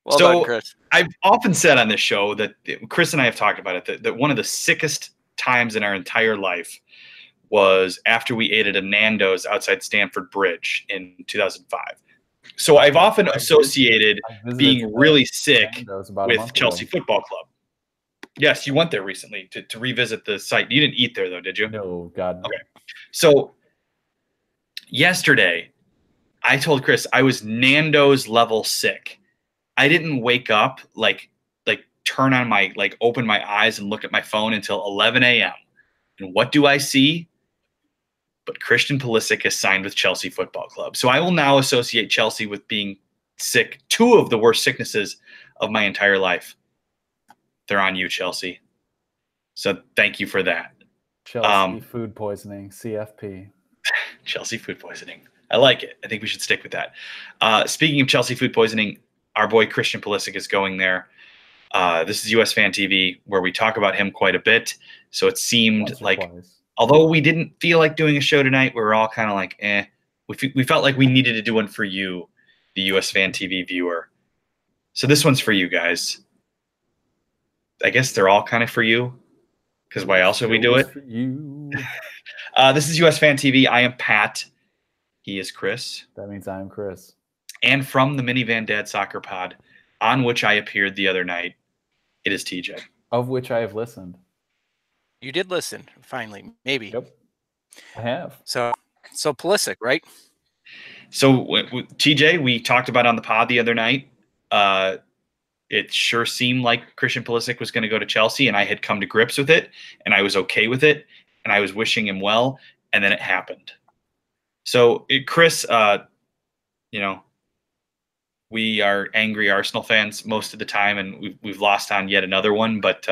Well done, So Chris. I've often said on this show that Chris and I have talked about it, that one of the sickest times in our entire life was after we ate at a Nando's outside Stamford Bridge in 2005. So I've often associated being really sick with Chelsea Football Club. Yes, you went there recently to revisit the site. You didn't eat there, though, did you? No, God. No. Okay. So yesterday, I told Chris I was Nando's level sick. I didn't wake up, like turn on my, open my eyes and look at my phone until 11 a.m. And what do I see? But Christian Pulisic is signed with Chelsea Football Club. So I will now associate Chelsea with being sick. Two of the worst sicknesses of my entire life. They're on you, Chelsea. So thank you for that. Chelsea food poisoning, CFP. Chelsea food poisoning. I like it. I think we should stick with that. Speaking of Chelsea food poisoning, our boy Christian Pulisic is going there. This is USfanTV, where we talk about him quite a bit. So it seemed like, although we didn't feel like doing a show tonight, we were all kind of like, eh. We felt like we needed to do one for you, the USfanTV viewer. So this one's for you guys. I guess they're all kind of for you, because why else would we do it? For you. This is USfanTV. I am Pat. He is Chris. That means I'm Chris. And from the Minivan Dad Soccer Pod, on which I appeared the other night, it is TJ. Of which I have listened. You did listen, finally, maybe. Yep, I have. So Pulisic, right? So TJ, we talked about on the pod the other night. It sure seemed like Christian Pulisic was going to go to Chelsea, and I had come to grips with it, and I was okay with it, and I was wishing him well, and then it happened. So, Chris, we are angry Arsenal fans most of the time, and we've lost on yet another one. But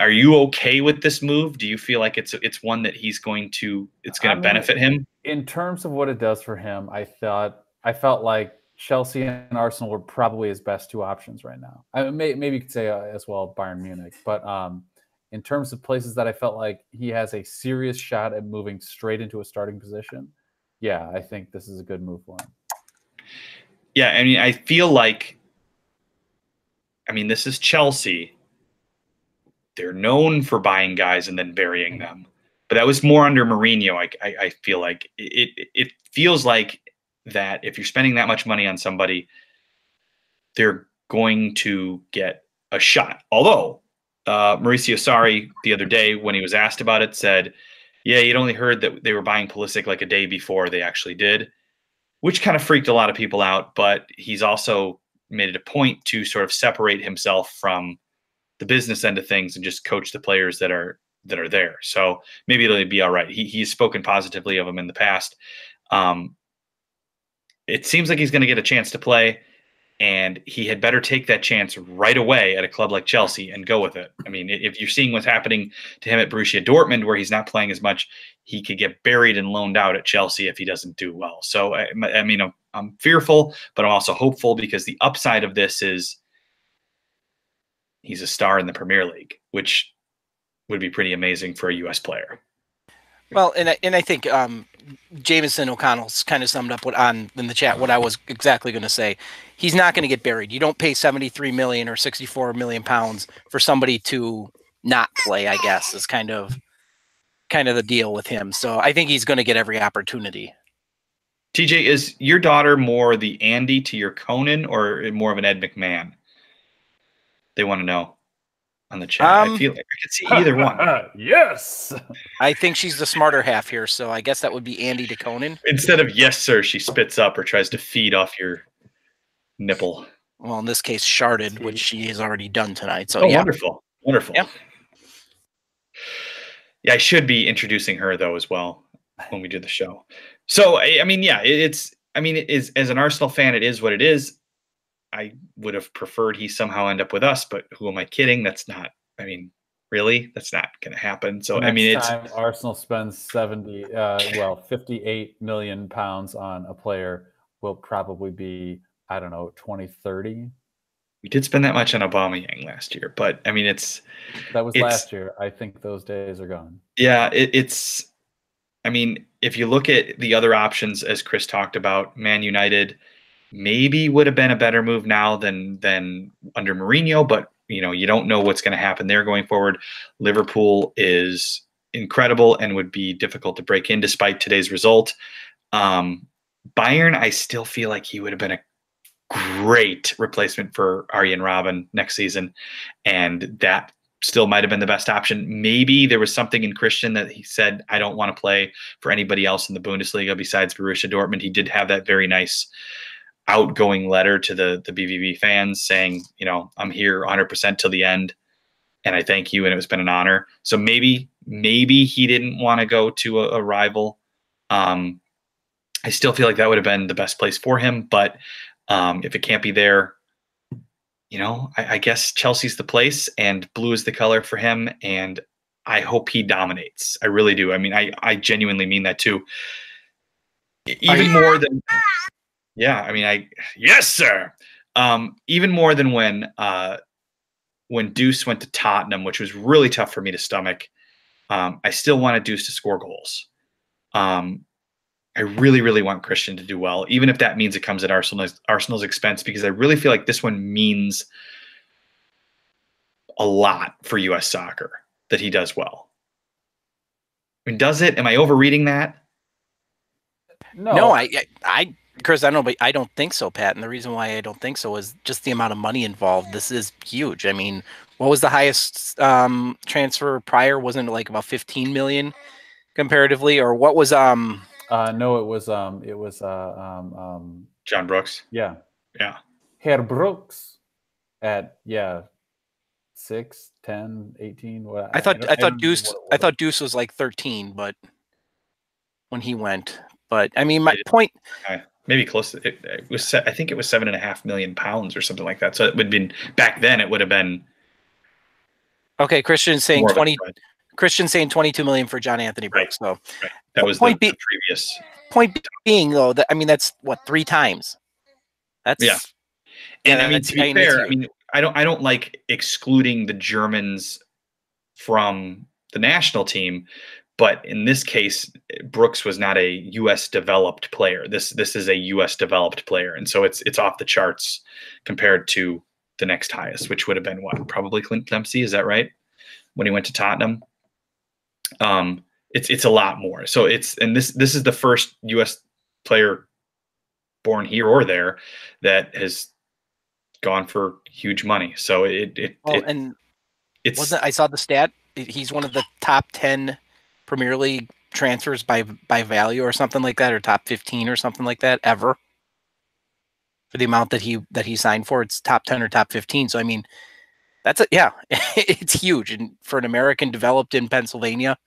are you okay with this move? Do you feel like it's one that it's going to benefit him? In terms of what it does for him, I felt like Chelsea and Arsenal were probably his best two options right now. Maybe you could say as well Bayern Munich, but in terms of places that I felt like he has a serious shot at moving straight into a starting position, yeah, I think this is a good move for him. Yeah, I mean, I feel like, this is Chelsea. They're known for buying guys and then burying them. But that was more under Mourinho. I feel like it feels like that if you're spending that much money on somebody, they're going to get a shot. Although Mauricio Sarri the other day, when he was asked about it, said, yeah, he'd only heard that they were buying Pulisic like a day before they actually did, which kind of freaked a lot of people out. But he's also made it a point to sort of separate himself from the business end of things and just coach the players that are there. So maybe it'll be all right. He's spoken positively of him in the past. It seems like he's going to get a chance to play, and he had better take that chance right away at a club like Chelsea and go with it. I mean, if you're seeing what's happening to him at Borussia Dortmund, where he's not playing as much, he could get buried and loaned out at Chelsea if he doesn't do well. So, I'm fearful, but I'm also hopeful, because the upside of this is he's a star in the Premier League, which would be pretty amazing for a U.S. player. Well, and I think Jameson O'Connell's kind of summed up in the chat what I was exactly going to say. He's not going to get buried. You don't pay 73 million or 64 million pounds for somebody to not play, I guess, is kind of the deal with him. So I think he's going to get every opportunity. TJ, is your daughter more the Andy to your Conan, or more of an Ed McMahon? They want to know on the chat. I feel like I could see either one. Yes. I think she's the smarter half here, so I guess that would be Andy to Conan. Instead of yes, sir, she spits up or tries to feed off your nipple. Well, in this case, sharded, which she has already done tonight. So yeah. Wonderful. Yeah. Yeah, I should be introducing her though as well when we do the show. So as an Arsenal fan, it is what it is. I would have preferred he somehow end up with us, but who am I kidding? That's not. Really, that's not going to happen. So next time Arsenal spends 58 million pounds on a player, will probably be 2030. We did spend that much on Aubameyang last year, but that was last year. I think those days are gone. Yeah, if you look at the other options, as Chris talked about, Man United, maybe would have been a better move now than under Mourinho, but you don't know what's going to happen there going forward. Liverpool is incredible and would be difficult to break in despite today's result. Bayern, I still feel like he would have been a great replacement for Arjen Robben next season, and that still might have been the best option. Maybe there was something in Christian that he said, I don't want to play for anybody else in the Bundesliga besides Borussia Dortmund. He did have that very nice outgoing letter to the BVB fans saying, I'm here 100% till the end, and I thank you, and it's been an honor. So maybe he didn't want to go to a rival. I still feel like that would have been the best place for him, but if it can't be there, I guess Chelsea's the place, and blue is the color for him, and I hope he dominates. I really do. I mean, I genuinely mean that too. Even more than, yeah. I mean, yes, sir. Even more than when Deuce went to Tottenham, which was really tough for me to stomach. I still wanted Deuce to score goals. I really, really want Christian to do well, even if that means it comes at Arsenal's expense, because I really feel like this one means a lot for U.S. soccer that he does well. I mean, does it? Am I overreading that? No, Chris, I don't know, but I don't think so, Pat. And the reason why I don't think so is just the amount of money involved. This is huge. I mean, what was the highest transfer prior? Wasn't it like about 15 million comparatively, or what was No, it was John Brooks. Yeah. Herr Brooks at 6, 10, 18. What I thought Deuce was like 13, but when he went, but I mean, my point, maybe close to it was. I think it was £7.5 million or something like that. So it would have been back then. It would have been. Okay, Christian's saying 22 million for John Anthony Brooks. Right. So right. That was the previous. Point being, though, that I mean, that's what, 3 times. That's And I mean, to be fair, I mean, I don't like excluding the Germans from the national team, but in this case, Brooks was not a U.S. developed player. This is a U.S. developed player, and so it's off the charts compared to the next highest, which would have been what, probably Clint Dempsey. Is that right? When he went to Tottenham, it's a lot more. So this is the first U.S. player born here or there that has gone for huge money. So I saw the stat. He's one of the top 10 Premier League transfers by value or something like that, or top 15 or something like that ever. For the amount that he signed for, it's top 10 or top 15. So I mean, it's huge. And for an American developed in Pennsylvania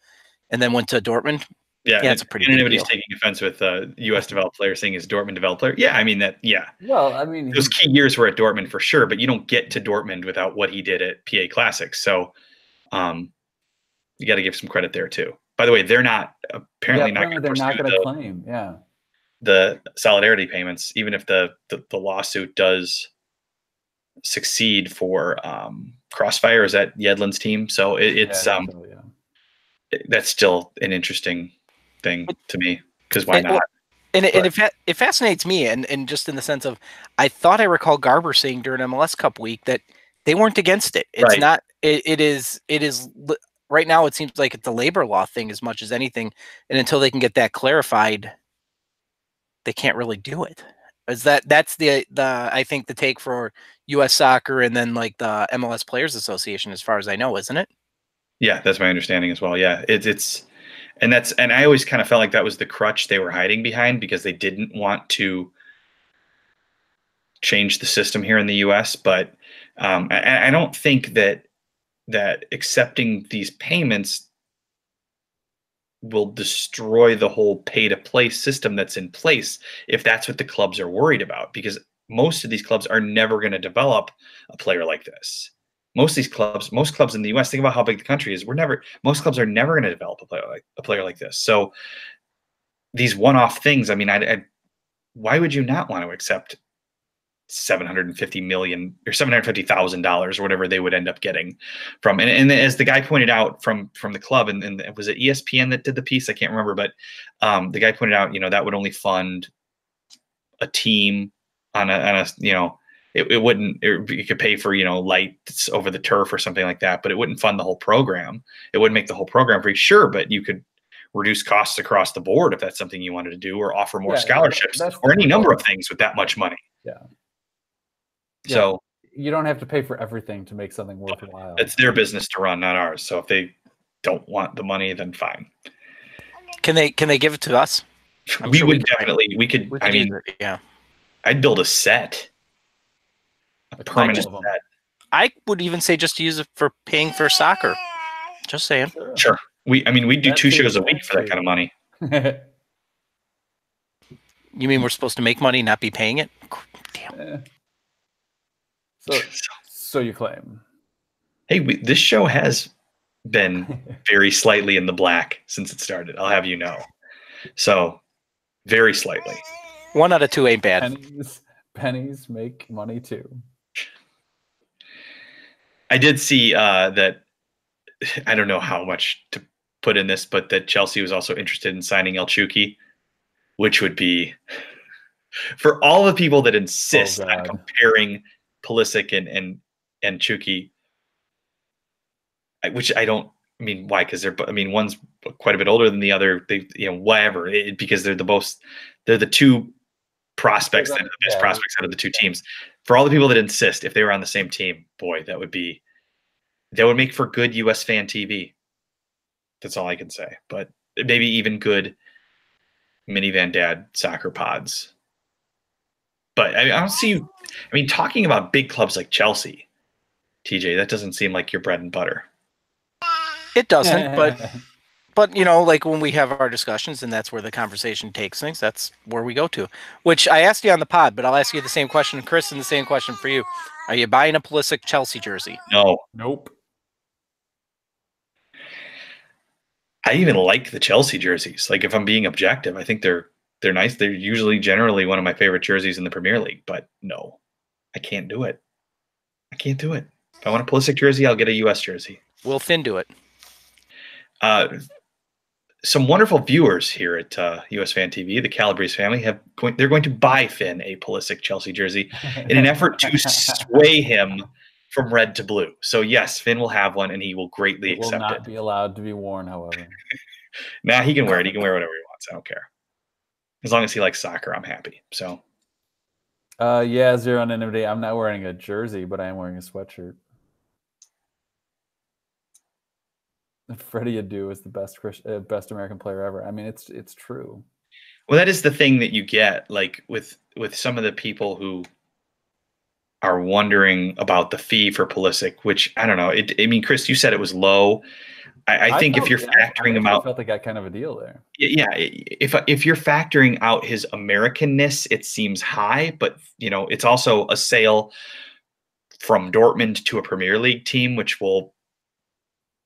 and then went to Dortmund. Yeah, it's a pretty big anybody's deal. taking offense with U.S. developed player saying he's Dortmund developed player. Yeah, I mean that. Yeah. Well, I mean, those key years were at Dortmund for sure, but you don't get to Dortmund without what he did at PA Classics. So, you got to give some credit there too. By the way, they're not apparently not going to claim. Yeah. The solidarity payments, even if the lawsuit does succeed for Crossfire, is that Yedlin's team. So that's still an interesting thing to me, because why not? And it fascinates me, and just in the sense of, I thought I recall Garber saying during MLS Cup week that they weren't against it. It's not. It is right now. It seems like it's a labor law thing as much as anything, and until they can get that clarified, they can't really do it. That's the I think the take for U.S. soccer and then like the MLS Players Association, as far as I know, isn't it? Yeah, that's my understanding as well. Yeah, and I always kind of felt like that was the crutch they were hiding behind, because they didn't want to change the system here in the U.S. But I don't think that accepting these payments will destroy the whole pay-to-play system that's in place, if that's what the clubs are worried about, because most of these clubs are never going to develop a player like this. Most clubs in the U.S., think about how big the country is. Most clubs are never going to develop a player like this. So these one-off things, I mean, why would you not want to accept $750 million or $750,000 or whatever they would end up getting from? And as the guy pointed out from the club, and was it ESPN that did the piece? I can't remember, but the guy pointed out, that would only fund a team on a you know, it wouldn't. You could pay for, you know, lights over the turf or something like that, but it wouldn't fund the whole program. It wouldn't make the whole program free, sure, but you could reduce costs across the board if that's something you wanted to do, or offer more scholarships, or any number of things with that much money. Yeah. So you don't have to pay for everything to make something worthwhile. It's their business to run, not ours. So if they don't want the money, then fine. Can they give it to us? We would definitely. We could. I mean, yeah. I'd build a set. A permanent set. I would even say just to use it for paying for soccer. Just saying. Sure. We'd do 2 shows a week for that kind of money. You mean we're supposed to make money, not be paying it? Damn. So you claim. Hey, this show has been very slightly in the black since it started. I'll have you know. So, very slightly. 1 out of 2 ain't bad. Pennies make money too. I did see that. I don't know how much to put in this, but that Chelsea was also interested in signing El Chucky, which would be, for all the people that insist on comparing Pulisic and Chucky, which I don't. I mean, why? Because one's quite a bit older than the other. They, whatever. Because they're the two prospects that are the best prospects out of the two teams. For all the people that insist, if they were on the same team, boy, that would make for good USfanTV. That's all I can say. But maybe even good minivan dad soccer pods. But I don't see you. I mean, talking about big clubs like Chelsea, TJ, that doesn't seem like your bread and butter. It doesn't, but like when we have our discussions and that's where the conversation takes things, that's where we go to. Which I asked you on the pod, but I'll ask you the same question, Chris, and the same question for you. Are you buying a Pulisic Chelsea jersey? No. Nope. I even like the Chelsea jerseys. Like, if I'm being objective, I think they're nice. They're generally one of my favorite jerseys in the Premier League, but no, I can't do it. If I want a Pulisic jersey, I'll get a US jersey. Will Finn do it? Some wonderful viewers here at USfanTV, the Calabrese family, they're going to buy Finn a Pulisic Chelsea jersey in an effort to sway him from red to blue. So yes, Finn will have one, and he will greatly accept it. Will not be allowed to be worn, however. Nah, he can wear it. He can wear whatever he wants. I don't care. As long as he likes soccer, I'm happy. So. Yeah, zero anonymity. I'm not wearing a jersey, but I am wearing a sweatshirt. Freddie Adu is the best American player ever. I mean, it's true. Well, that is the thing that you get, like with some of the people who are wondering about the fee for Pulisic, which I don't know. I mean, Chris, you said it was low. I think if you're factoring him out, I felt they got kind of a deal there. Yeah, if you're factoring out his Americanness, it seems high, but it's also a sale from Dortmund to a Premier League team, which will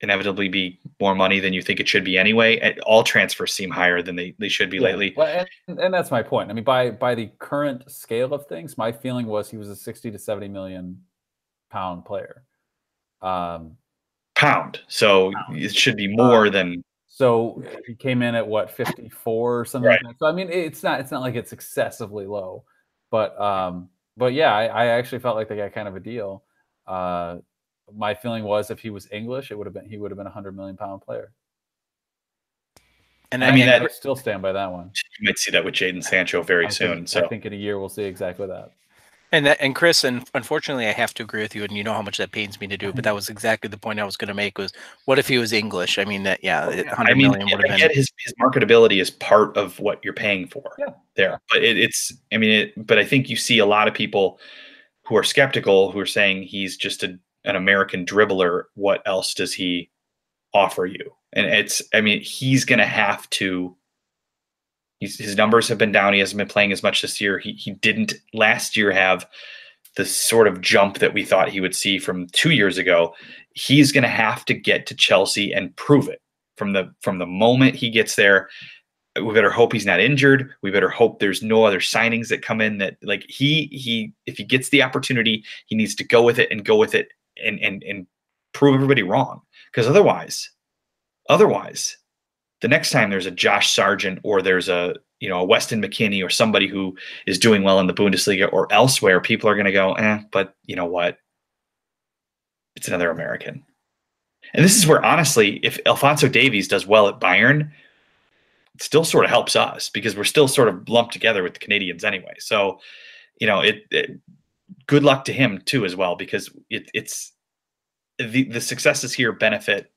inevitably be more money than you think it should be anyway. All transfers seem higher than they should be lately. Well, and that's my point. I mean, by the current scale of things, my feeling was he was a 60 to 70 million pound player. Pound. So it should be more than. So he came in at what, 54 or something. Right. Like that. So I mean, it's not like it's excessively low, but yeah, I actually felt like they got kind of a deal. My feeling was if he was English, he would have been a 100 million pound player. And I still stand by that one. You might see that with Jadon Sancho very soon. I think in a year we'll see exactly that. And Chris, and unfortunately, I have to agree with you, and you know how much that pains me to do. But that was exactly the point I was going to make: was what if he was English? I mean, 100 million would have been. His marketability is part of what you're paying for there, but but I think you see a lot of people who are skeptical, who are saying he's just an American dribbler. What else does he offer you? And he's going to have to. His numbers have been down. He hasn't been playing as much this year. He didn't last year have the sort of jump that we thought he would see from 2 years ago. He's going to have to get to Chelsea and prove it from the moment he gets there. We better hope he's not injured. We better hope there's no other signings that come in that if he gets the opportunity, he needs to go with it and prove everybody wrong. Because otherwise, the next time there's a Josh Sargent or there's a a Weston McKennie or somebody who is doing well in the Bundesliga or elsewhere, people are going to go, but you know what? It's another American. And this is where, honestly, if Alphonso Davies does well at Bayern, it still sort of helps us because we're still sort of lumped together with the Canadians anyway. So, good luck to him too as well, because it's the successes here benefit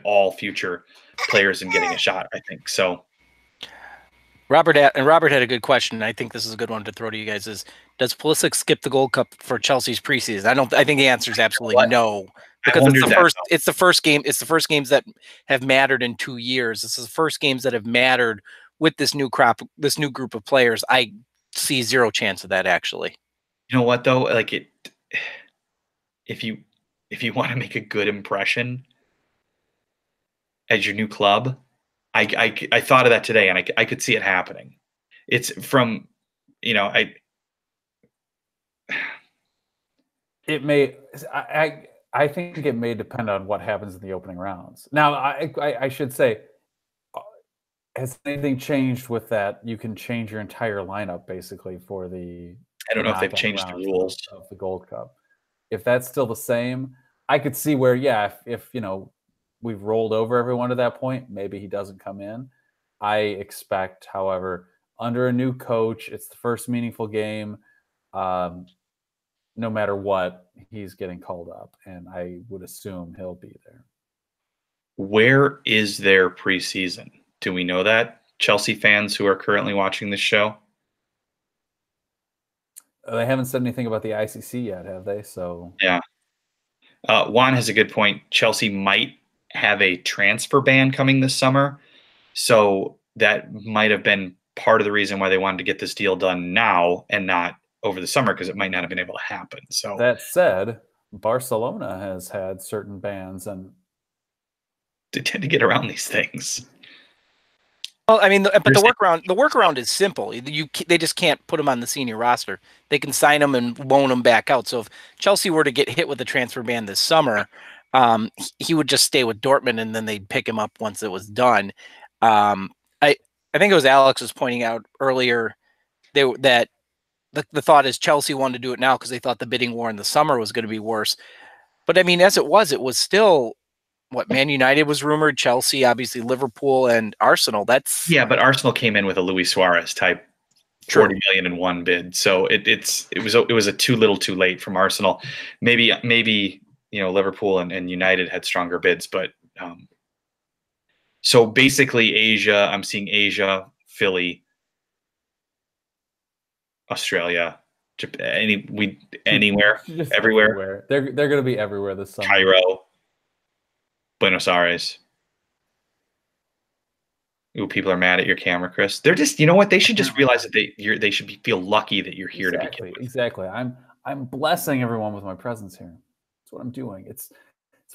all future players in getting a shot, I think. So Robert had a good question. I think this is a good one to throw to you guys. Is does Pulisic skip the Gold Cup for Chelsea's preseason? I think the answer is absolutely no, because it's the first game. It's the first games that have mattered in 2 years. This is the first games that have mattered with this new group of players. I see zero chance of that, actually. You know what though? Like if you want to make a good impression as your new club, I thought of that today, and I could see it happening. It's from, I think it may depend on what happens in the opening rounds. Now, I should say, has anything changed with that? You can change your entire lineup basically for the. I don't know if they've changed the rules of the Gold Cup. If that's still the same, I could see where, if we've rolled over everyone to that point, maybe he doesn't come in. I expect, however, under a new coach, it's the first meaningful game. No matter what, he's getting called up, and I would assume he'll be there. Where is their preseason? Do we know that? Chelsea fans who are currently watching this show? They haven't said anything about the ICC yet, have they? So yeah. Juan has a good point. Chelsea might have a transfer ban coming this summer, so that might have been part of the reason why they wanted to get this deal done now and not over the summer, because it might not have been able to happen. So that said, Barcelona has had certain bans, and they tend to get around these things. Well, I mean, but the workaround is simple. They just can't put him on the senior roster. They can sign him and loan him back out. So if Chelsea were to get hit with a transfer ban this summer, he would just stay with Dortmund, and then they'd pick him up once it was done. I think it was Alex was pointing out earlier that the thought is Chelsea wanted to do it now because they thought the bidding war in the summer was going to be worse. But I mean, as it was still. What, Man United was rumored, Chelsea, obviously Liverpool and Arsenal. Yeah, but Arsenal came in with a Luis Suarez type 40 million in one bid. So it was a too little too late from Arsenal. Maybe Liverpool and United had stronger bids, but so basically Asia, I'm seeing Asia, Philly, Australia, Japan, anywhere, everywhere. They're going to be everywhere this summer. Cairo, Buenos Aires. Ooh, people are mad at your camera, Chris. They're just, you know what? They should just realize that they should feel lucky that you're here to begin with. Exactly. I'm blessing everyone with my presence here. That's what I'm doing. It's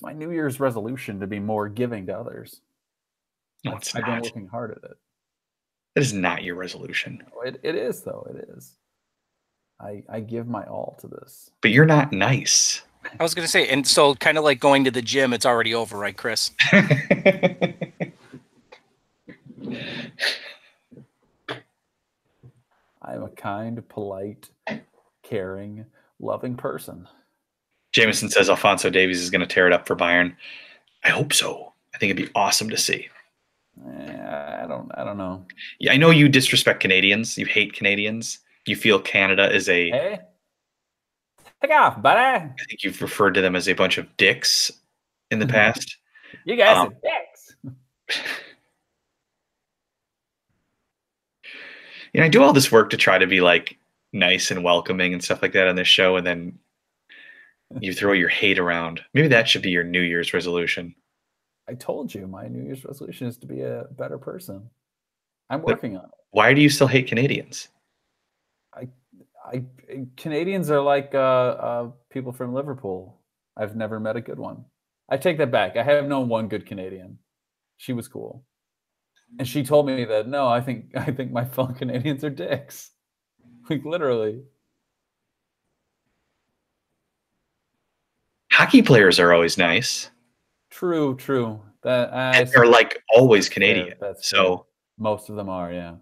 my New Year's resolution to be more giving to others. No, it's not. I've been working hard at it. That is not your resolution. It is, though. It is. I give my all to this. But you're not nice. I was going to say, and so kind of like going to the gym, it's already over, right, Chris? I'm a kind, polite, caring, loving person. Jameson says Alphonso Davies is going to tear it up for Bayern. I hope so. I think it'd be awesome to see. I don't know. Yeah, I know you disrespect Canadians. You hate Canadians. You feel Canada is a... Hey. Take off, buddy. I think you've referred to them as a bunch of dicks in the past. You guys are dicks. I do all this work to try to be like nice and welcoming and stuff like that on this show, and then you throw your hate around. Maybe that should be your New Year's resolution. I told you my New Year's resolution is to be a better person. I'm working on it. Why do you still hate Canadians? Canadians are like people from Liverpool. I've never met a good one. I take that back. I have known one good Canadian. She was cool, and she told me that no, I think my fellow Canadians are dicks, like literally. Hockey players are always nice. True. They're like always Canadian. That's so. Most of them are, yeah.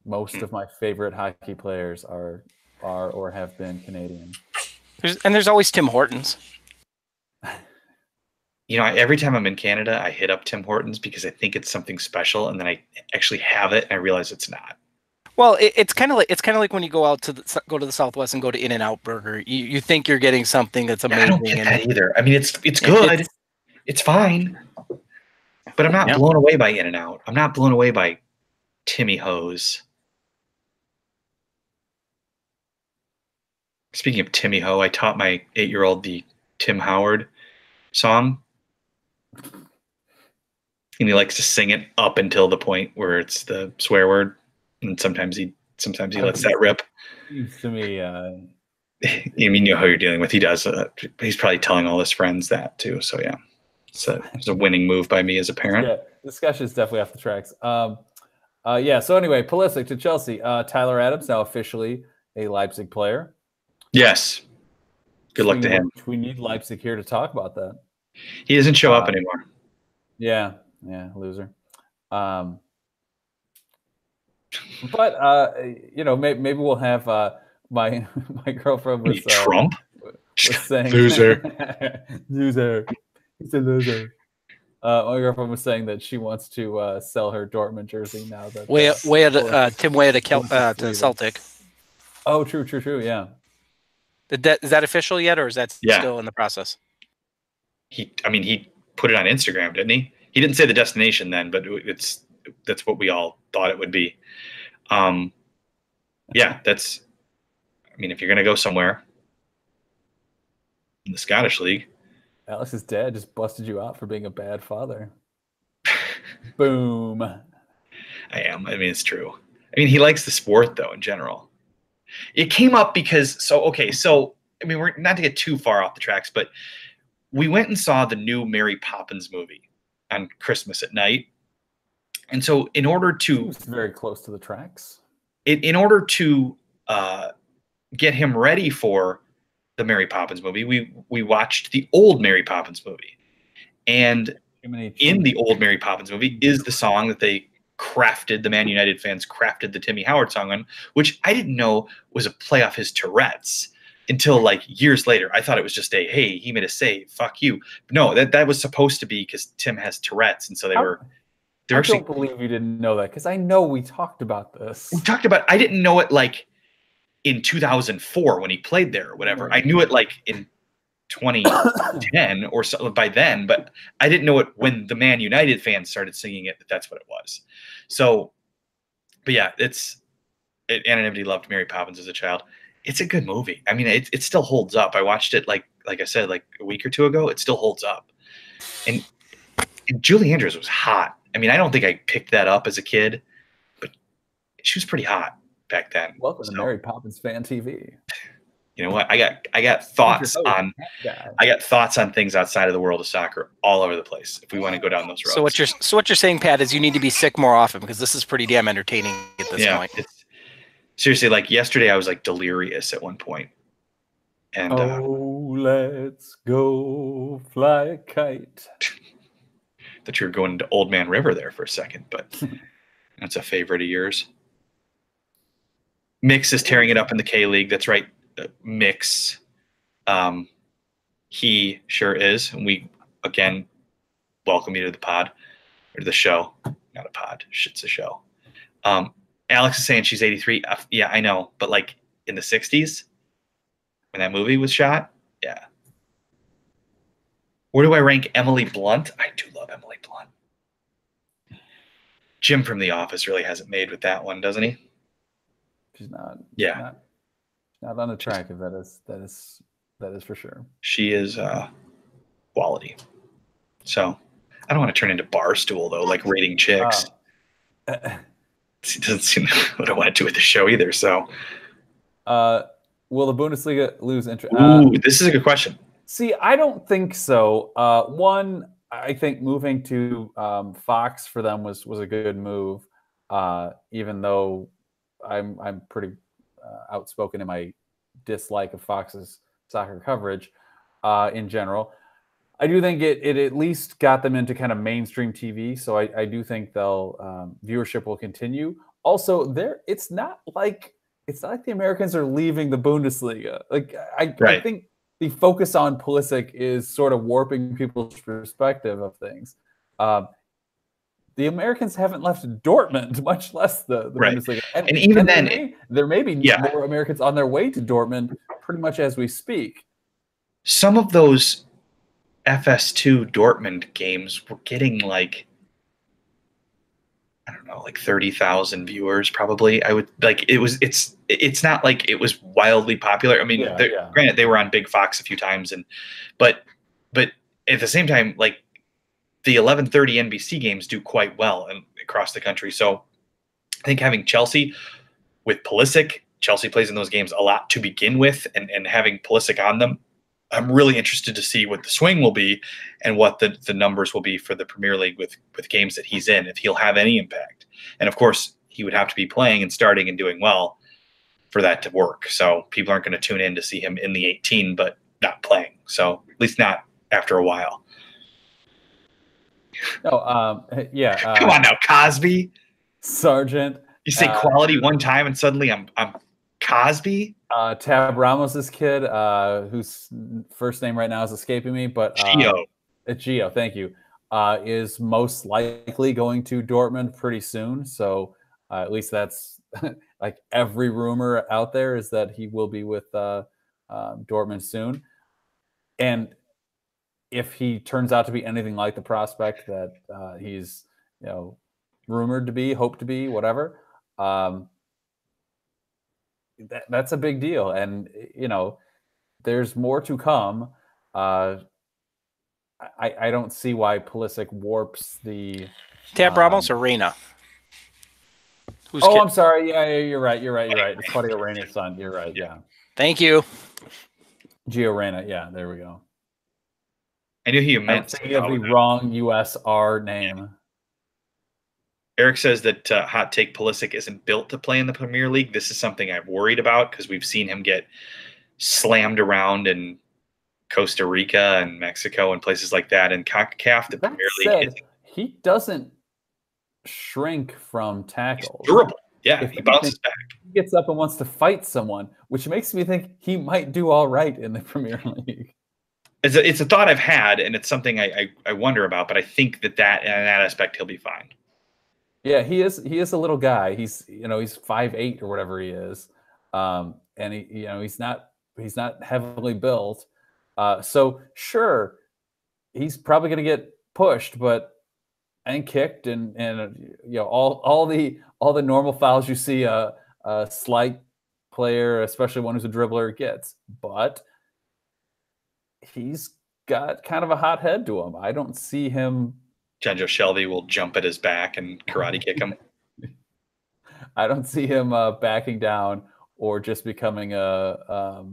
Most of my favorite hockey players are or have been Canadian. There's always Tim Hortons. You know, every time I'm in Canada, I hit up Tim Hortons because I think it's something special, and then I actually have it and I realize it's not. Well, it's kind of like when you go out to go to the Southwest and go to In-N-Out Burger. You think you're getting something that's amazing. I don't get that either. I mean, it's good. It's fine. But I'm not blown away by In-N-Out. I'm not blown away by Timmy Ho's. Speaking of Timmy Ho, I taught my 8-year-old the Tim Howard song. And he likes to sing it up until the point where it's the swear word. And sometimes he lets that rip. To me, you mean, you know who you're dealing with. He does. He's probably telling all his friends that too. So yeah, so it's a winning move by me as a parent. Yeah, discussion is definitely off the tracks. Yeah. So anyway, Pulisic to Chelsea. Tyler Adams now officially a Leipzig player. Yes. Good luck to him. We need Leipzig here to talk about that. He doesn't show up anymore. Yeah, loser. But you know, maybe we'll have my girlfriend was Trump was saying loser. Loser. He's a loser. My girlfriend was saying that she wants to sell her Dortmund jersey now that Tim Weah to Celtic. Oh, true. Yeah. Mm-hmm. Is that official yet, or is that still in the process? He put it on Instagram, didn't he? He didn't say the destination then, but that's what we all thought it would be. Yeah, that's. I mean, if you're gonna go somewhere in the Scottish League, Alex's dad just busted you out for being a bad father. Boom. I am. I mean, it's true. I mean, he likes the sport though in general. It came up because I mean, we're not to get too far off the tracks, but we went and saw the new Mary Poppins movie on Christmas at night. And so in order to it's very close to the tracks, in order to get him ready for the Mary Poppins movie, we watched the old Mary Poppins movie. And in the old Mary Poppins movie is the song that they crafted, the Man United fans crafted the Timmy Howard song on, which I didn't know was a play off his Tourette's until like years later. I thought it was just hey, he made a save, fuck you. But no, that was supposed to be because Tim has Tourette's, and so they were actually. I don't believe you didn't know that, because I know we talked about this. I didn't know it like in 2004 when he played there or whatever. I knew it like in 2010 or so by then, but I didn't know it when the Man United fans started singing it, that's what it was. So, but yeah, Anonymity loved Mary Poppins as a child. It's a good movie. I mean, it still holds up. I watched it like I said, like a week or two ago. It still holds up. And Julie Andrews was hot. I mean, I don't think I picked that up as a kid, but she was pretty hot back then. Welcome to Mary Poppins Fan TV. You know what? I got thoughts on things outside of the world of soccer all over the place. If we want to go down those roads. So what you're saying, Pat, is you need to be sick more often, because this is pretty damn entertaining at this point. It's, seriously, like yesterday, I was like delirious at one point. And let's go fly a kite. That you were going to Old Man River there for a second, but that's a favorite of yours. Mix is tearing it up in the K League. That's right. Mix. He sure is. And we, again, welcome you to the pod, or to the show. Not a pod. Shit's a show. Alex is saying she's 83. Yeah, I know. But like in the 60s, when that movie was shot, yeah. Where do I rank Emily Blunt? I do love Emily Blunt. Jim from The Office really hasn't made with that one, doesn't he? She's not. Yeah. Not unattractive. That is for sure. She is quality. So I don't want to turn into Barstool though, like rating chicks. It doesn't seem what I want to do with the show either. So, will the Bundesliga lose interest? This is a good question. See, I don't think so. One, I think moving to Fox for them was a good move, even though I'm pretty outspoken in my dislike of Fox's soccer coverage in general. I do think it at least got them into kind of mainstream TV. So I do think they'll viewership will continue. Also, it's not like the Americans are leaving the Bundesliga. Like I think the focus on Pulisic is sort of warping people's perspective of things. The Americans haven't left Dortmund, much less the Bundesliga. And even then, there may be more Americans on their way to Dortmund pretty much as we speak. Some of those FS2 Dortmund games were getting like, I don't know, like 30,000 viewers probably. I would like it's not like it was wildly popular. I mean, granted they were on Big Fox a few times but at the same time, like the 11:30 NBC games do quite well across the country. So I think having Chelsea with Pulisic, Chelsea plays in those games a lot to begin with, and having Pulisic on them, I'm really interested to see what the swing will be and what the numbers will be for the Premier League with games that he's in, if he'll have any impact. And of course, he would have to be playing and starting and doing well for that to work. So people aren't going to tune in to see him in the 18, but not playing. So at least not after a while. No, yeah. Come on now, Cosby. Sargent. You say quality one time and suddenly I'm Cosby. Tab Ramos's kid, whose first name right now is escaping me, but Gio, thank you, is most likely going to Dortmund pretty soon. So at least that's like every rumor out there is that he will be with Dortmund soon. And if he turns out to be anything like the prospect that he's rumored to be, hoped to be, whatever, that's a big deal. And there's more to come. I don't see why Pulisic warps the Tab Ramos or Reina. I'm sorry. Yeah, you're right. It's Claudio Reina's son. You're right. Yeah. Thank you. Gio Reyna. Yeah, there we go. I knew he meant thinking of the wrong USR name. Eric says that hot take Pulisic isn't built to play in the Premier League. This is something I've worried about because we've seen him get slammed around in Costa Rica and Mexico and places like that. And CONCACAF, the Premier League, he doesn't shrink from tackles. He's durable. Yeah, he bounces back. He gets up and wants to fight someone, which makes me think he might do all right in the Premier League. It's a thought I've had, and it's something I wonder about. But I think that in that aspect he'll be fine. Yeah, he is a little guy. He's he's 5'8" or whatever he is, and he's not heavily built. So sure, he's probably going to get pushed, and kicked, and all the normal fouls you see a slight player, especially one who's a dribbler, gets. But he's got kind of a hot head to him. I don't see him. Jonjo Shelvey will jump at his back and karate kick him. I don't see him backing down or just becoming a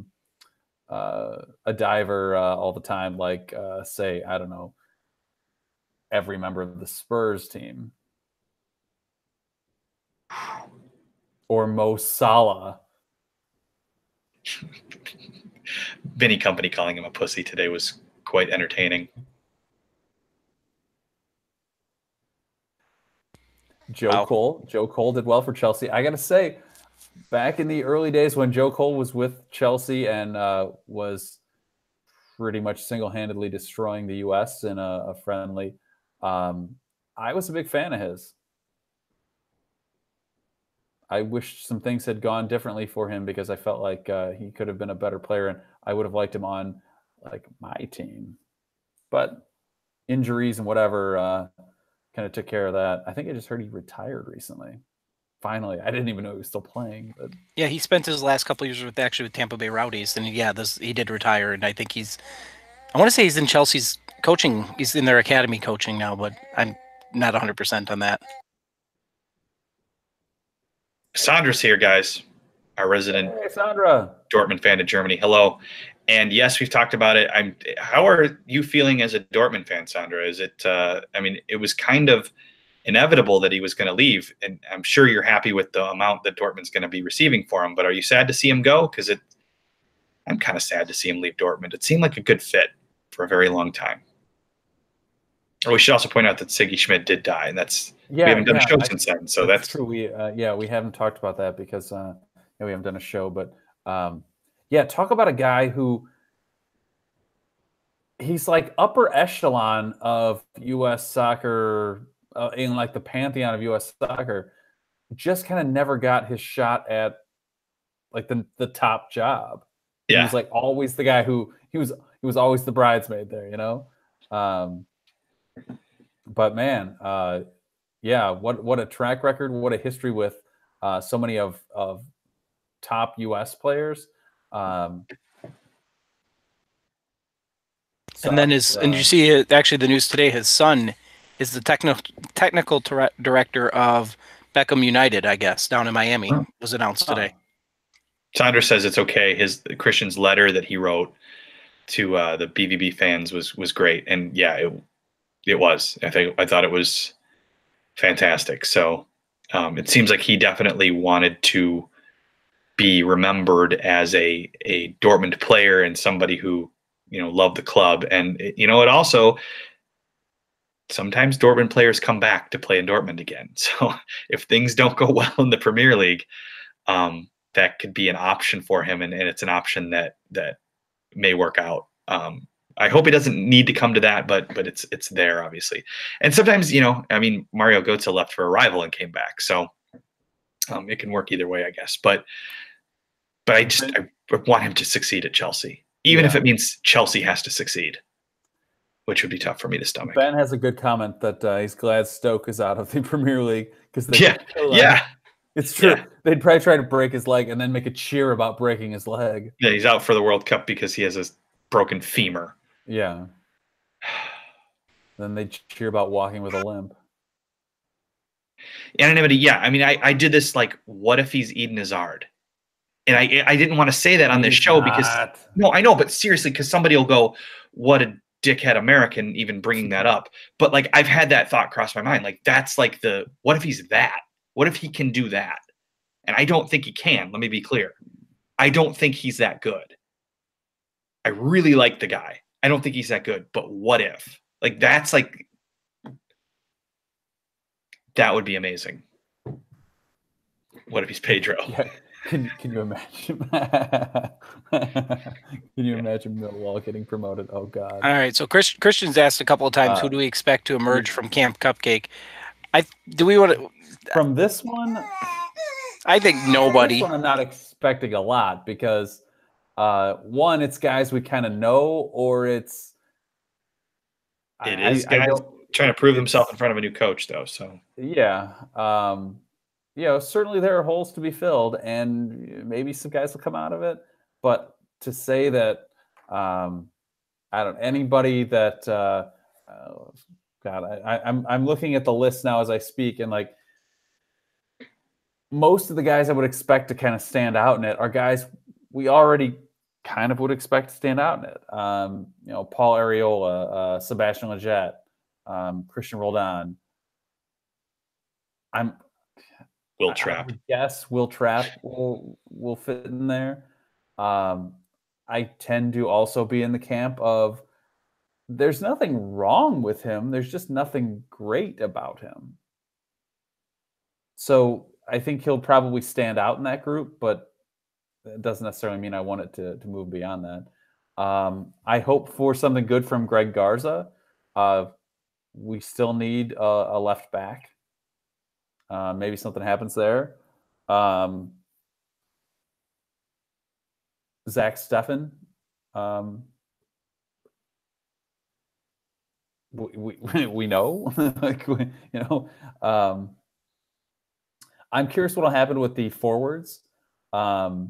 diver all the time, like say, I don't know, every member of the Spurs team or Mo Salah. Vinny Company calling him a pussy today was quite entertaining. Joe Cole did well for Chelsea. I got to say, back in the early days when Joe Cole was with Chelsea and was pretty much single-handedly destroying the U.S. in a friendly, I was a big fan of his. I wish some things had gone differently for him because I felt like he could have been a better player and I would have liked him on like my team. But injuries and whatever kind of took care of that. I think I just heard he retired recently. Finally, I didn't even know he was still playing. But yeah, he spent his last couple of years with Tampa Bay Rowdies, and he did retire. And I think I want to say he's in Chelsea's coaching. He's in their academy coaching now, but I'm not 100% on that. Sandra's here, guys. Our resident Dortmund fan in Germany. Hello. And yes, we've talked about it. How are you feeling as a Dortmund fan, Sandra? Is it? It was kind of inevitable that he was going to leave, and I'm sure you're happy with the amount that Dortmund's going to be receiving for him. But are you sad to see him go? Because I'm kind of sad to see him leave Dortmund. It seemed like a good fit for a very long time. Or we should also point out that Siggy Schmidt did die, and we haven't done a show since then. So that's true. We haven't talked about that because we haven't done a show. But talk about a guy who he's like upper echelon of U.S. soccer in like the pantheon of U.S. soccer. Just kind of never got his shot at like the top job. He was like always the guy who he was always the bridesmaid there, you know. But man, what a track record, what a history with so many of top U.S. players. And then and you see actually the news today, his son is the technical director of Beckham United, I guess, down in Miami, was announced today. Sandra says it's okay. Christian's letter that he wrote to the BVB fans was great, and it was. I thought it was fantastic. So it seems like he definitely wanted to be remembered as a Dortmund player and somebody who loved the club. And it also, sometimes Dortmund players come back to play in Dortmund again. So if things don't go well in the Premier League, that could be an option for him, and it's an option that may work out. I hope it doesn't need to come to that, but it's there, obviously. And sometimes, Mario Götze left for a rival and came back, so it can work either way, I guess. But I want him to succeed at Chelsea, even if it means Chelsea has to succeed, which would be tough for me to stomach. Ben has a good comment that he's glad Stoke is out of the Premier League because it's true. Yeah. They'd probably try to break his leg and then make a cheer about breaking his leg. Yeah, he's out for the World Cup because he has a broken femur. Yeah. Then they cheer about walking with a limp. Anonymity, I did this like, what if he's Eden Hazard? And I didn't want to say that on this show because no, I know, but seriously, because somebody will go, what a dickhead American even bringing that up. But like, I've had that thought cross my mind. Like, that's like what if he's that? What if he can do that? And I don't think he can. Let me be clear. I don't think he's that good. I really like the guy. I don't think he's that good. But what if? Like, that's like, that would be amazing. What if he's Pedro? Yeah. Can you imagine? Can you imagine Millwall getting promoted? Oh God! All right. So Christian's asked a couple of times, who do we expect to emerge from Camp Cupcake? Do we want to from this one? I think nobody. This one I'm not expecting a lot because one, it's guys we kind of know, or it's guys trying to prove themselves in front of a new coach, though. So yeah. Certainly there are holes to be filled, and maybe some guys will come out of it. But to say that, anybody that, I'm looking at the list now as I speak, and like most of the guys I would expect to kind of stand out in it are guys we already kind of would expect to stand out in it. Paul Areola, Sebastian Lletget, Christian Roldan. Will Trapp. Yes, Will Trapp will fit in there. I tend to also be in the camp of there's nothing wrong with him. There's just nothing great about him. So I think he'll probably stand out in that group, but it doesn't necessarily mean I want it to move beyond that. I hope for something good from Greg Garza. We still need a left back. Maybe something happens there. Zach Steffen. We know. I'm curious what will happen with the forwards. I'd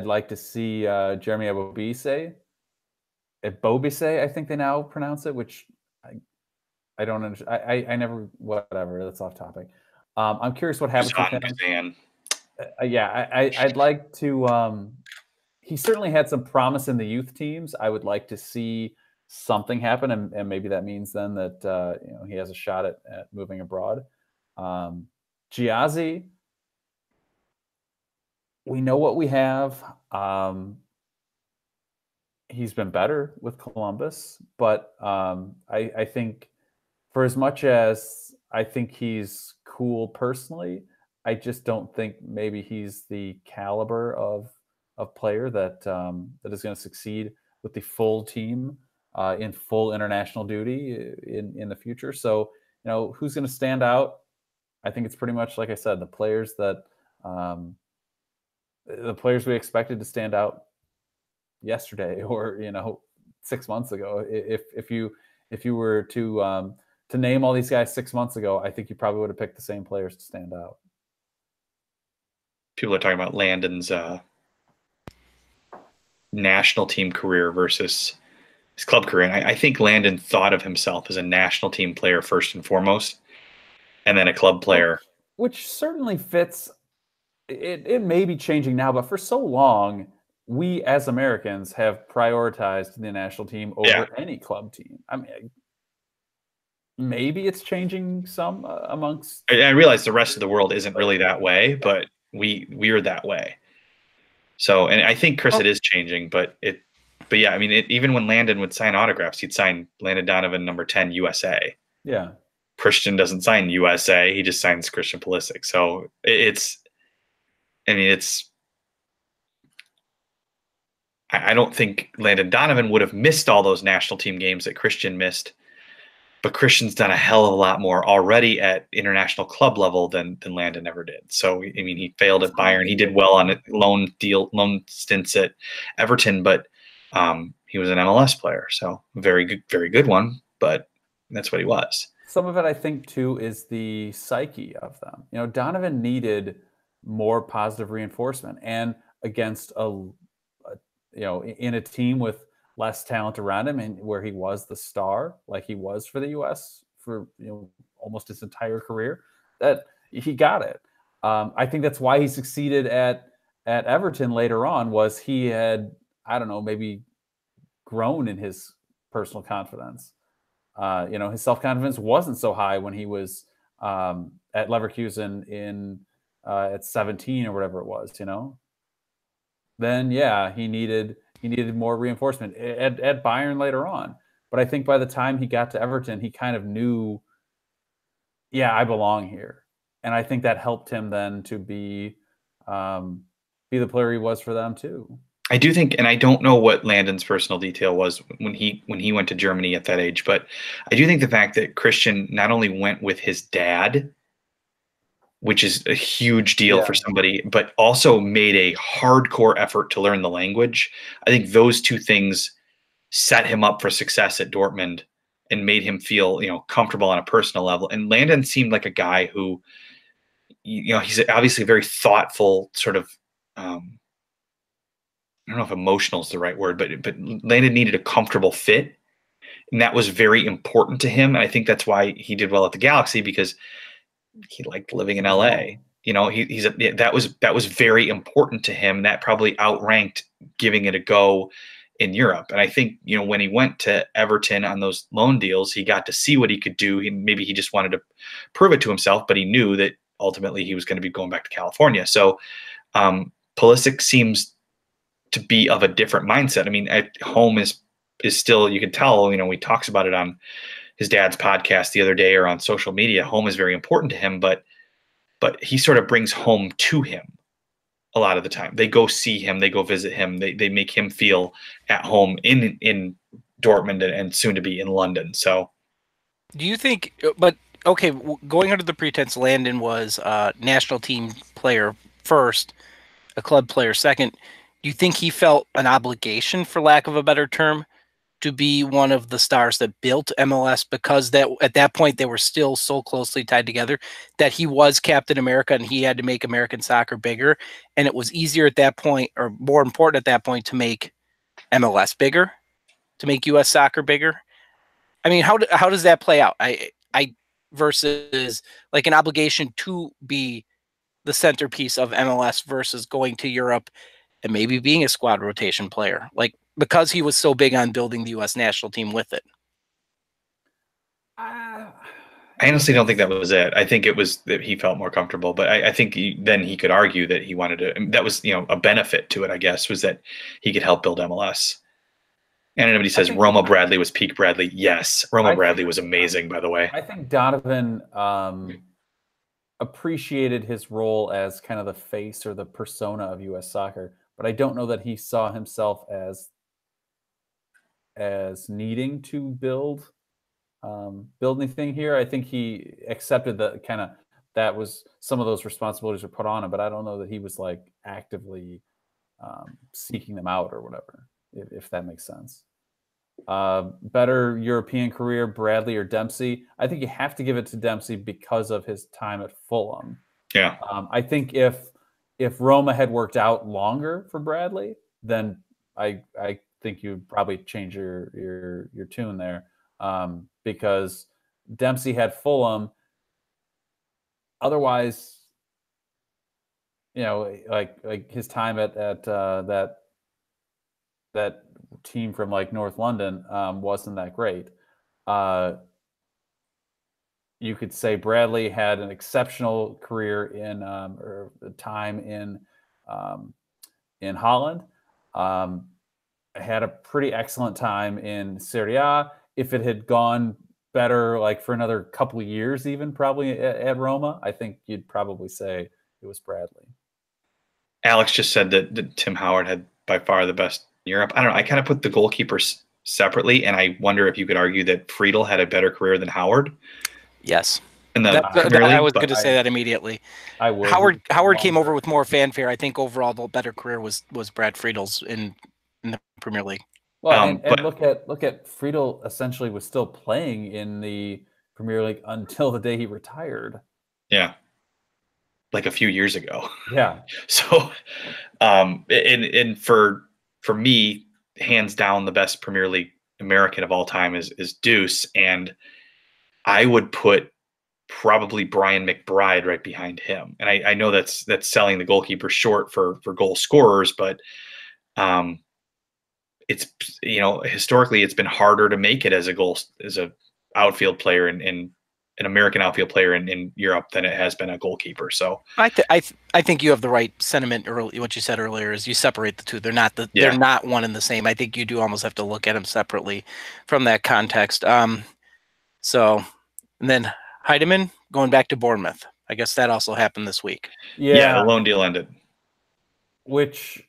like to see Jeremy Ebobisse. I think they now pronounce it, which I don't understand. I never, whatever, that's off topic. I'm curious what happens with him. I'd like to, he certainly had some promise in the youth teams. I would like to see something happen. And maybe that means then that, he has a shot at moving abroad. Giazzi, we know what we have. he's been better with Columbus, but I think for as much as I think he's cool personally, I just don't think maybe he's the caliber of player that that is going to succeed with the full team in full international duty in the future. So, who's going to stand out? I think it's pretty much like I said, the players we expected to stand out yesterday or 6 months ago. If you were to name all these guys 6 months ago, I think you probably would have picked the same players to stand out. People are talking about Landon's national team career versus his club career. And I think Landon thought of himself as a national team player first and foremost, and then a club player. Which certainly fits. It may be changing now, but for so long, we as Americans have prioritized the national team over any club team. I mean, maybe it's changing some amongst. I realize the rest of the world isn't really that way, but we're that way. So, and I think, Chris, it is changing, but yeah, I mean, even when Landon would sign autographs, he'd sign Landon Donovan number 10 USA. Yeah. Christian doesn't sign USA. He just signs Christian Pulisic. So I don't think Landon Donovan would have missed all those national team games that Christian missed, but Christian's done a hell of a lot more already at international club level than Landon ever did. So, I mean, he failed at Bayern. He did well on loan stints at Everton, but he was an MLS player. So very good one, but that's what he was. Some of it, I think, too, is the psyche of them. Donovan needed more positive reinforcement, and against in a team with less talent around him, and where he was the star, like he was for the U.S. for almost his entire career, that he got it. I think that's why he succeeded at Everton later on. Was he had, I don't know, maybe grown in his personal confidence. His self-confidence wasn't so high when he was at Leverkusen at 17 or whatever it was. Then he needed more reinforcement at Bayern later on. But I think by the time he got to Everton, he kind of knew, I belong here. And I think that helped him then to be the player he was for them too. I do think, and I don't know what Landon's personal detail was when he went to Germany at that age, but I do think the fact that Christian not only went with his dad, which is a huge deal for somebody, but also made a hardcore effort to learn the language. I think those two things set him up for success at Dortmund and made him feel, comfortable on a personal level. And Landon seemed like a guy who, he's obviously a very thoughtful sort of, I don't know if emotional is the right word, but Landon needed a comfortable fit. And that was very important to him. And I think that's why he did well at the Galaxy, because he liked living in LA. That was very important to him. That probably outranked giving it a go in Europe. And I think, when he went to Everton on those loan deals, he got to see what he could do. Maybe he just wanted to prove it to himself, but he knew that ultimately he was going to be going back to California. So Pulisic seems to be of a different mindset. I mean, at home is still, you can tell, he talks about it on his dad's podcast the other day or on social media. Home is very important to him, but he sort of brings home to him a lot of the time. They go see him, they go visit him, they make him feel at home in Dortmund and soon to be in London. So do you think, but okay, going under the pretense Landon was a national team player first, a club player second, do you think he felt an obligation, for lack of a better term, to be one of the stars that built MLS, because that at that point they were still so closely tied together that he was Captain America and he had to make American soccer bigger, and it was easier at that point, or more important at that point, to make MLS bigger, to make US soccer bigger? I mean, how does that play out? I versus like an obligation to be the centerpiece of MLS versus going to Europe and maybe being a squad rotation player, like, because he was so big on building the U.S. national team with it. I honestly don't think that was it. I think it was that he felt more comfortable, but I think then he could argue that he wanted to, that was, a benefit to it, I guess, was that he could help build MLS. And anybody says Roma Bradley was peak Bradley. Yes, Roma Bradley was amazing, by the way. I think Donovan appreciated his role as kind of the face or the persona of U.S. soccer, but I don't know that he saw himself as needing to build anything here. I think he accepted that was some of those responsibilities were put on him, but I don't know that he was like actively seeking them out or whatever, if that makes sense. Better European career, Bradley or Dempsey? I think you have to give it to Dempsey because of his time at Fulham. Yeah. I think if Roma had worked out longer for Bradley, then I think you'd probably change your tune there, because Dempsey had Fulham. Otherwise, like his time at that team from like North London wasn't that great. You could say Bradley had an exceptional career in or time in Holland. Had a pretty excellent time in Serie A. If it had gone better, like for another couple of years, even probably at Roma, I think you'd probably say it was Bradley. Alex just said that Tim Howard had by far the best in Europe. I don't know. I kind of put the goalkeepers separately, and I wonder if you could argue that Friedel had a better career than Howard. Yes. In the Premier League, I was going to say that immediately. I would. Howard came over with more fanfare. I think overall the better career was Brad Friedel's in the Premier League. Well, and look at Friedel essentially was still playing in the Premier League until the day he retired. Yeah. Like a few years ago. Yeah. So, and for me, hands down, the best Premier League American of all time is Deuce, and I would put probably Brian McBride right behind him. And I know that's selling the goalkeeper short for goal scorers, but it's, historically it's been harder to make it as a outfield player in an American outfield player in Europe than it has been a goalkeeper. So I think you have the right sentiment early. What you said earlier is you separate the two. They're not they're not one and the same. I think you do almost have to look at them separately from that context. So, and then Heidemann going back to Bournemouth. I guess that also happened this week. Yeah, the loan deal ended. Which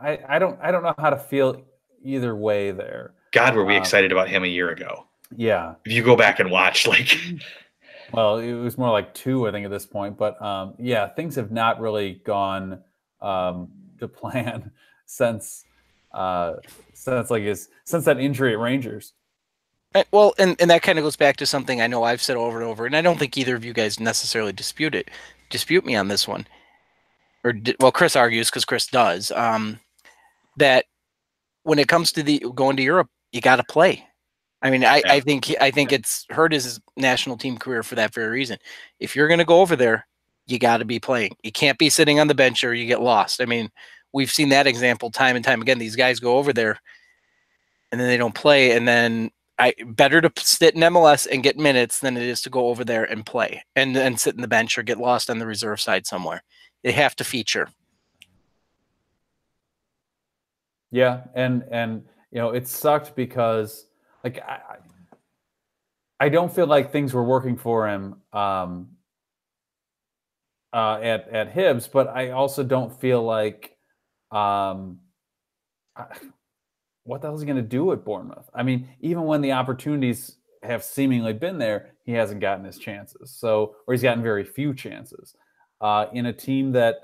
I don't know how to feel either way there. God, were we excited about him a year ago? Yeah. If you go back and watch, well, it was more like 2, I think, at this point. But yeah, things have not really gone to plan since that injury at Rangers. Well, and that kind of goes back to something I know I've said over and over, and I don't think either of you guys necessarily dispute me on this one. Well, Chris argues because Chris does that when it comes to going to Europe, you got to play. I mean, I think it's hurt his national team career for that very reason. If you're going to go over there, you got to be playing. You can't be sitting on the bench or you get lost. I mean, we've seen that example time and time again. These guys go over there and then they don't play, and then better to sit in MLS and get minutes than it is to go over there and play and sit in the bench or get lost on the reserve side somewhere. They have to feature. Yeah, and it sucked because like I don't feel like things were working for him at Hibs, but I also don't feel like what the hell is he going to do at Bournemouth? I mean, even when the opportunities have seemingly been there, he hasn't gotten his chances. Or he's gotten very few chances in a team that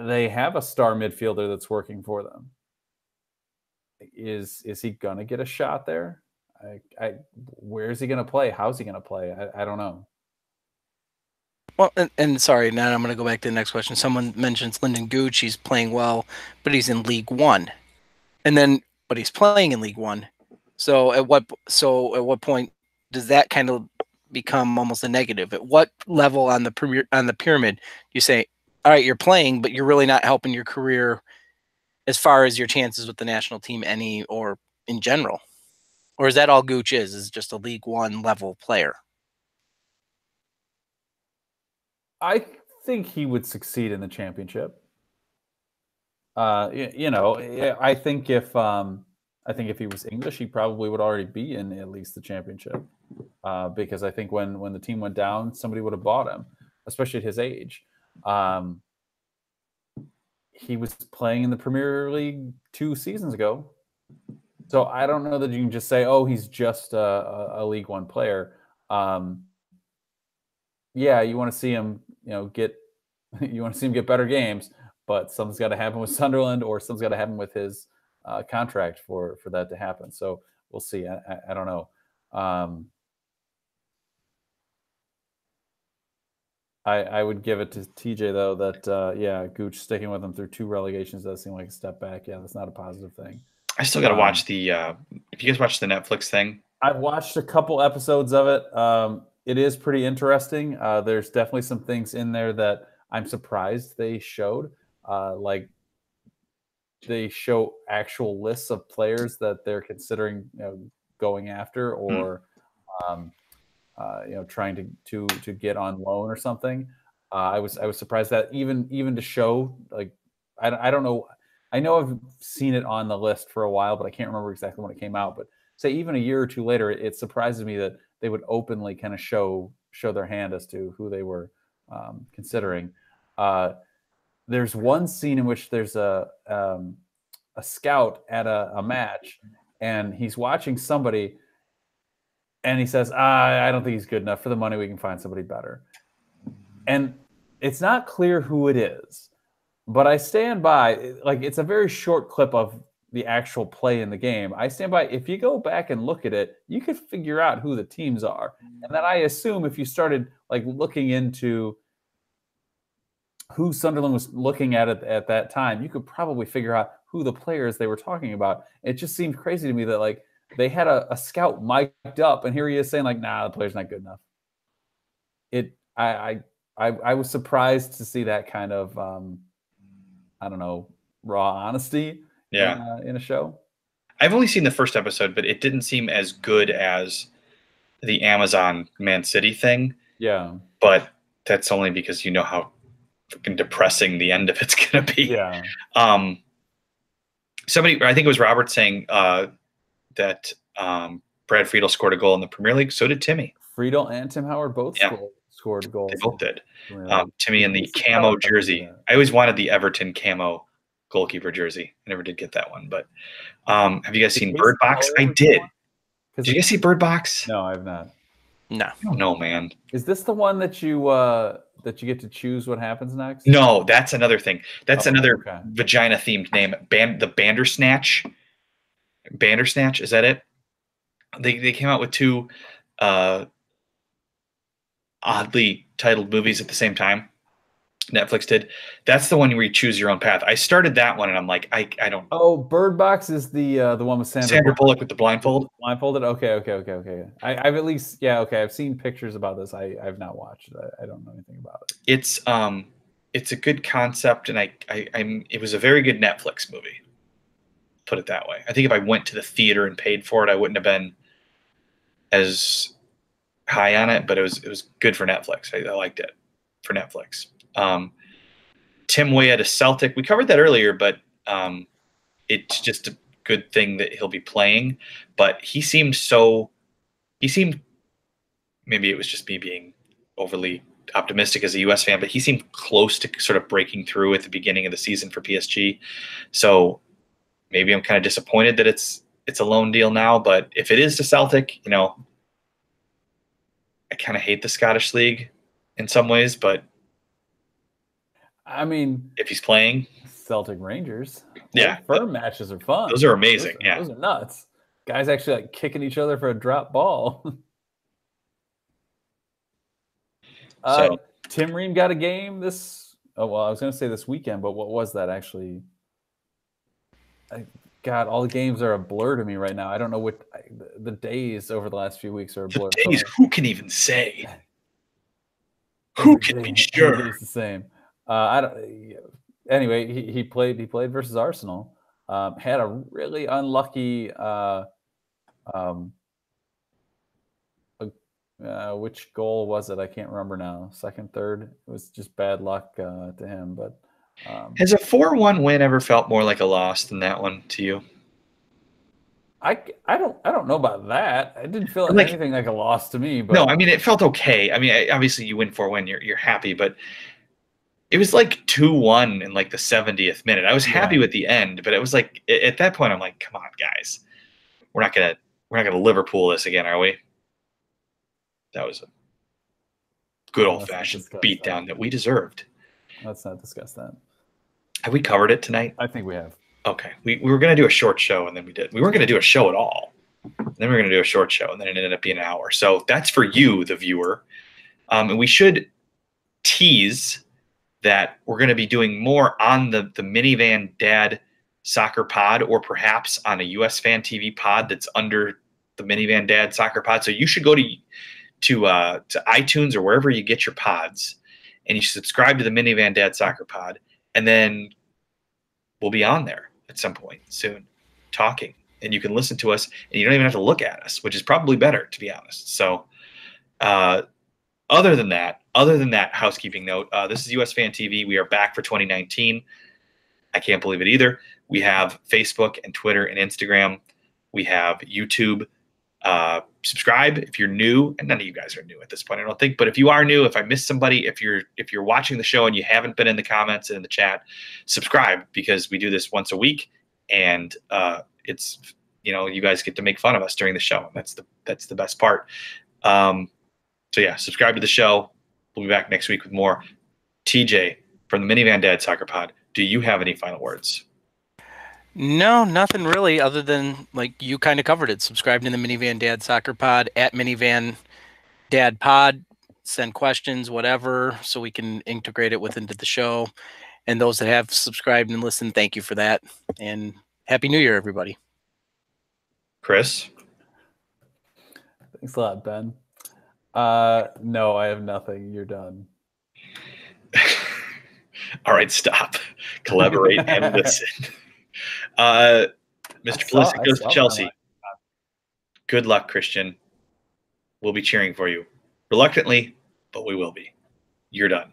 they have a star midfielder that's working for them. Is he gonna get a shot there? Where is he gonna play? How's he gonna play? I don't know. Well, and sorry, now I'm gonna go back to the next question. Someone mentions Linden Gooch. He's playing well, but he's in League One, but he's playing in League One. So at what point does that kind of become almost a negative? At what level on the pyramid do you say, all right, you're playing, but you're really not helping your career as far as your chances with the national team or in general? Or is that all Gooch is just a League One level player? I think he would succeed in the championship. I think if I think if he was English, he probably would already be in at least the championship. Because I think when the team went down, somebody would have bought him, especially at his age. He was playing in the Premier League 2 seasons ago. So I don't know that you can just say, oh, he's just a League One player. Yeah, you want to see him, get better games, but something's got to happen with Sunderland, or something's got to happen with his contract for that to happen. So we'll see. I don't know. I would give it to TJ though that Gooch sticking with him through 2 relegations does seem like a step back. Yeah, that's not a positive thing. I still got to watch the. If you guys watch the Netflix thing, I've watched a couple episodes of it. It is pretty interesting. There's definitely some things in there that I'm surprised they showed. Like they show actual lists of players that they're considering going after, or trying to get on loan or something. I was surprised that even to show, like, I don't know. I know I've seen it on the list for a while, but I can't remember exactly when it came out. But say even a year or 2 later, it surprises me that they would openly kind of show their hand as to who they were considering. There's one scene in which there's a scout at a match, and he's watching somebody, and he says, I don't think he's good enough. For the money, we can find somebody better. And it's not clear who it is, but I stand by, like, it's a very short clip of the actual play in the game. I stand by, if you go back and look at it, you could figure out who the teams are. And then I assume if you started like looking into who Sunderland was looking at that time, you could probably figure out who the players they were talking about. It just seemed crazy to me that like they had a scout mic'd up, and here he is saying like, nah, the player's not good enough. I was surprised to see that kind of I don't know, raw honesty in a show. I've only seen the first episode, but it didn't seem as good as the Amazon Man City thing. Yeah. But that's only because you know how freaking depressing the end of it's going to be. Yeah. Somebody, I think it was Robert, saying that Brad Friedel scored a goal in the Premier League. So did Timmy. Friedel and Tim Howard both scored goals. They both did. Timmy in the camo jersey. I always wanted the Everton camo goalkeeper jersey. I never did get that one. But have you guys seen Bird Box? I did. Did you guys see Bird Box? No, I have not. No. I don't know, man. Is this the one that you get to choose what happens next? No, that's another thing. That's another vagina-themed name. The Bandersnatch. Bandersnatch, is that it? They came out with 2 oddly titled movies at the same time. Netflix did. That's the one where you choose your own path. I started that one, and I'm like, I don't. Oh, Bird Box is the one with Sandra Bullock with the blindfold. Blindfolded. Okay. I've at least I've seen pictures about this. I've not watched it. I don't know anything about it. It's a good concept, and it was a very good Netflix movie. Put it that way. I think if I went to the theater and paid for it, I wouldn't have been as high on it, but it was good for Netflix. I liked it for Netflix. Tim Weah to Celtic. We covered that earlier, but it's just a good thing that he'll be playing. But he seemed, maybe it was just me being overly optimistic as a US fan, but he seemed close to sort of breaking through at the beginning of the season for PSG. So maybe I'm kind of disappointed that it's a loan deal now, but if it is to Celtic, I kind of hate the Scottish League in some ways, but I mean, if he's playing Celtic Rangers, firm matches are fun. Those are amazing. Those are nuts. Guys actually like kicking each other for a drop ball. Tim Ream got a game this. Oh well, I was going to say this weekend, but what was that actually? God, all the games are a blur to me right now. I don't know what the days over the last few weeks are a blur. The days, who can even say? Who can be sure? It's the same. I don't. Anyway, he played versus Arsenal. Had a really unlucky. Which goal was it? I can't remember now. Second, third. It was just bad luck to him. But has a 4-1 win ever felt more like a loss than that one to you? I don't know about that. It didn't feel Like, anything like a loss to me. But no, I mean, it felt okay. I mean, obviously you win 4-1, you're happy, but it was like 2-1 in like the 70th minute. I was happy with the end, but it was like at that point I'm like, come on, guys, we're not gonna Liverpool this again, are we? That was a good old fashioned beatdown that we deserved. Let's not discuss that. Have we covered it tonight? I think we have. Okay, we were gonna do a short show and then we did. We weren't gonna do a show at all. Then we were gonna do a short show and then it ended up being an hour. So that's for you, the viewer. And we should tease that we're going to be doing more on the Minivan Dad Soccer Pod, or perhaps on a USfanTV pod that's under the Minivan Dad Soccer Pod. So you should go to iTunes or wherever you get your pods, and you subscribe to the Minivan Dad Soccer Pod, and then we'll be on there at some point soon, talking, and you can listen to us, and you don't even have to look at us, which is probably better, to be honest. So, other than that housekeeping note, this is USfanTV. We are back for 2019. I can't believe it either. We have Facebook and Twitter and Instagram. We have YouTube. Subscribe if you're new, and none of you guys are new at this point, I don't think. But if you are new, if I missed somebody, if you're watching the show and you haven't been in the comments and in the chat, subscribe, because we do this once a week, and it's, you guys get to make fun of us during the show. And that's the best part. So yeah, subscribe to the show. We'll be back next week with more. TJ from the Minivan Dad Soccer Pod, do you have any final words? No, nothing really, other than like you kind of covered it. Subscribe to the Minivan Dad Soccer Pod at Minivan Dad Pod. Send questions, whatever, so we can integrate it into the show. And those that have subscribed and listened, thank you for that. And Happy New Year, everybody. Chris? Thanks a lot, Ben. No, I have nothing. You're done. All right, stop. Collaborate and listen. Mr. Pulisic goes to Chelsea. Good luck, Christian. We'll be cheering for you. Reluctantly, but we will be. You're done.